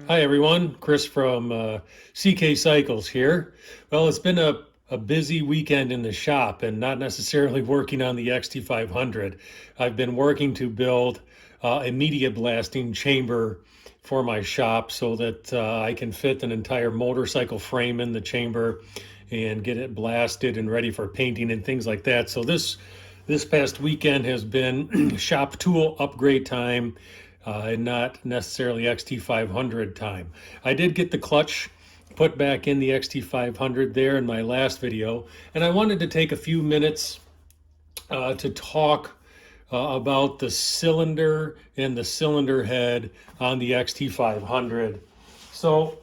Hi everyone, Chris from CK Cycles here. Well, it's been a busy weekend in the shop and not necessarily working on the XT500. I've been working to build a media blasting chamber for my shop so that I can fit an entire motorcycle frame in the chamber and get it blasted and ready for painting and things like that. So this past weekend has been shop tool upgrade time and not necessarily XT500 time. I did get the clutch put back in the XT500 there in my last video, and I wanted to take a few minutes to talk about the cylinder and the cylinder head on the XT500. So,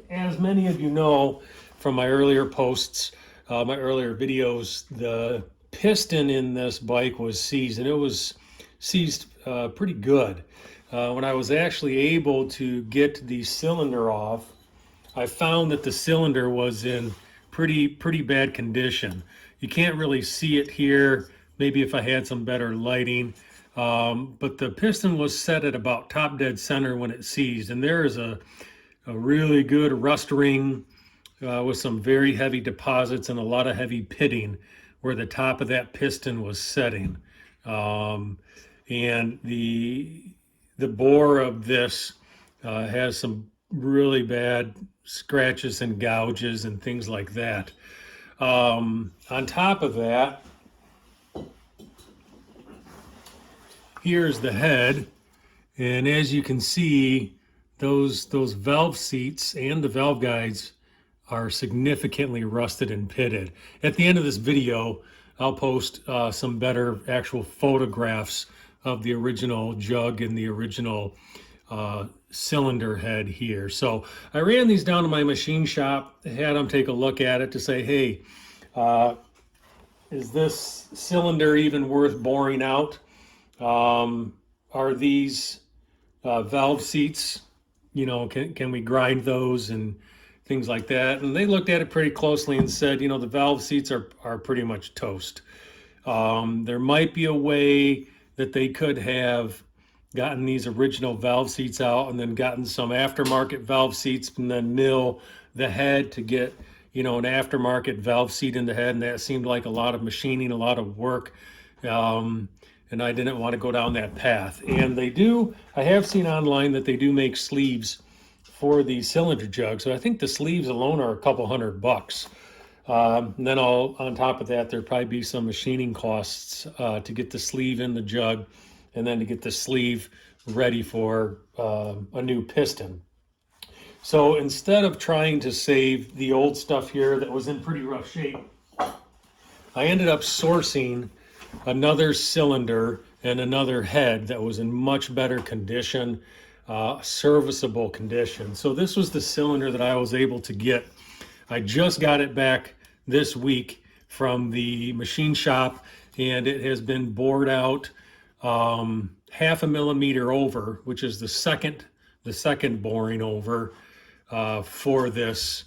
as many of you know from my earlier posts, my earlier videos, the piston in this bike was seized, and it was seized pretty good. When I was actually able to get the cylinder off, I found that the cylinder was in pretty bad condition. You can't really see it here, maybe if I had some better lighting, but the piston was set at about top dead center when it seized, and there is a really good rust ring with some very heavy deposits and a lot of heavy pitting where the top of that piston was setting. And the bore of this has some really bad scratches and gouges and things like that. On top of that, here's the head, and as you can see, those valve seats and the valve guides are significantly rusted and pitted. At the end of this video, I'll post some better actual photographs of the original jug and the original cylinder head here. So I ran these down to my machine shop, had them take a look at it to say, hey, is this cylinder even worth boring out? Are these valve seats, can we grind those and things like that? And they looked at it pretty closely and said, the valve seats are pretty much toast. There might be a way that they could have gotten these original valve seats out and then gotten some aftermarket valve seats and then mill the head to get, an aftermarket valve seat in the head. And that seemed like a lot of machining, a lot of work. And I didn't want to go down that path. And I have seen online that they do make sleeves for the cylinder jug. So I think the sleeves alone are a couple $100. And then on top of that, there'd probably be some machining costs to get the sleeve in the jug and then to get the sleeve ready for a new piston. So instead of trying to save the old stuff here that was in pretty rough shape, I ended up sourcing another cylinder and another head that was in much better condition, serviceable condition. So this was the cylinder that I was able to get. I just got it back this week from the machine shop, and it has been bored out half a millimeter over, which is the second boring over for this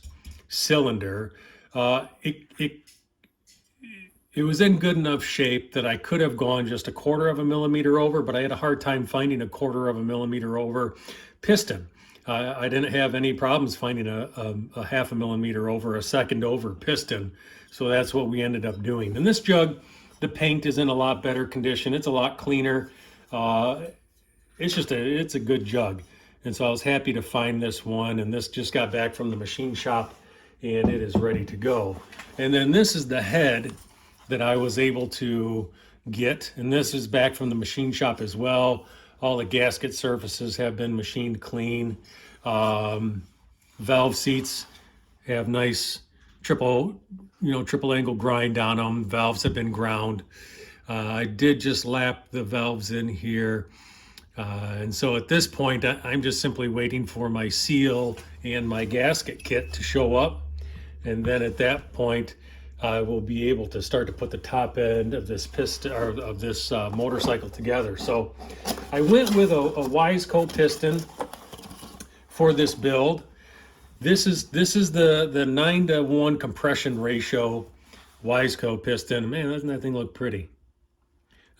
cylinder. It was in good enough shape that I could have gone just a quarter of a millimeter over, but I had a hard time finding a quarter of a millimeter over piston. I didn't have any problems finding a half a millimeter over, a second over piston. So that's what we ended up doing. And this jug, the paint is in a lot better condition. It's a lot cleaner. It's a good jug. And so I was happy to find this one, and this just got back from the machine shop and it is ready to go. And then this is the head that I was able to get. And this is back from the machine shop as well. All the gasket surfaces have been machined clean. Valve seats have nice triple angle grind on them. Valves have been ground. I did just lap the valves in here. And so at this point, I'm just simply waiting for my seal and my gasket kit to show up. And then at that point, I will be able to start to put the top end of this piston or of this motorcycle together. So I went with a Wiseco piston for this build. This is the 9-to-1 compression ratio Wiseco piston. Man, doesn't that thing look pretty?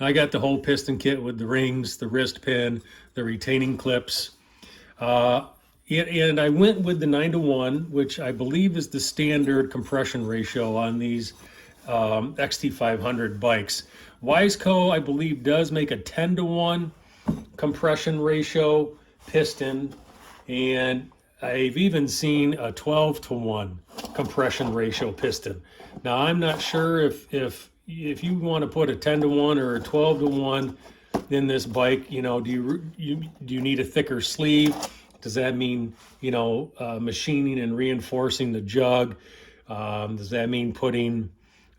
I got the whole piston kit with the rings, the wrist pin, the retaining clips. And I went with the 9-to-1, which I believe is the standard compression ratio on these XT500 bikes. Wiseco, I believe, does make a 10-to-1 compression ratio piston, and I've even seen a 12-to-1 compression ratio piston. Now, I'm not sure if you want to put a 10-to-1 or a 12-to-1 in this bike. You know, do you need a thicker sleeve? Does that mean, you know, machining and reinforcing the jug? Does that mean putting,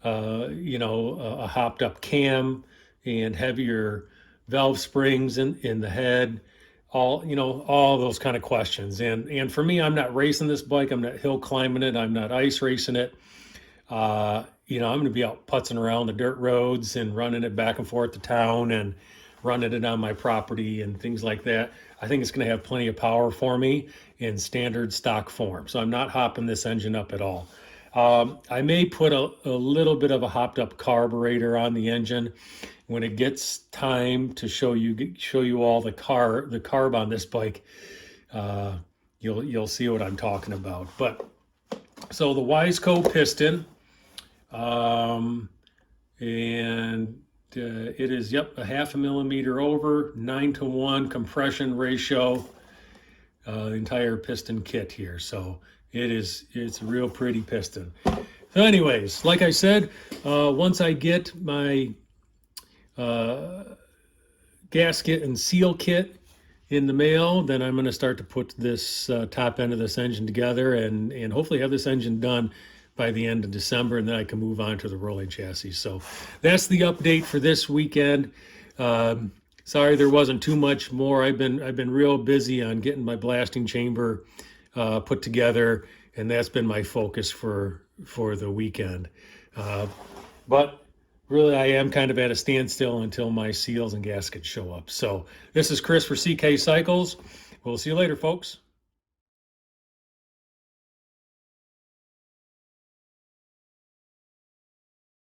you know, a hopped up cam and heavier valve springs in the head? All, you know, all those kind of questions. And for me, I'm not racing this bike. I'm not hill climbing it. I'm not ice racing it. You know, I'm going to be out putzing around the dirt roads and running it back and forth to town and running it on my property and things like that. I think it's going to have plenty of power for me in standard stock form. So I'm not hopping this engine up at all. I may put a little bit of a hopped up carburetor on the engine when it gets time to show you all the carb on this bike. You'll see what I'm talking about. But so the Wiseco piston, and it is, yep, a 0.5 millimeter over, 9-to-1 compression ratio, the entire piston kit here. So it's a real pretty piston. So anyways, like I said, once I get my gasket and seal kit in the mail, then I'm going to start to put this top end of this engine together and hopefully have this engine done by the end of December, and then I can move on to the rolling chassis. So that's the update for this weekend. Sorry there wasn't too much more. I've been real busy on getting my blasting chamber put together, and that's been my focus for the weekend. But really, I am kind of at a standstill until my seals and gaskets show up. So this is Chris for CK Cycles. We'll see you later, folks.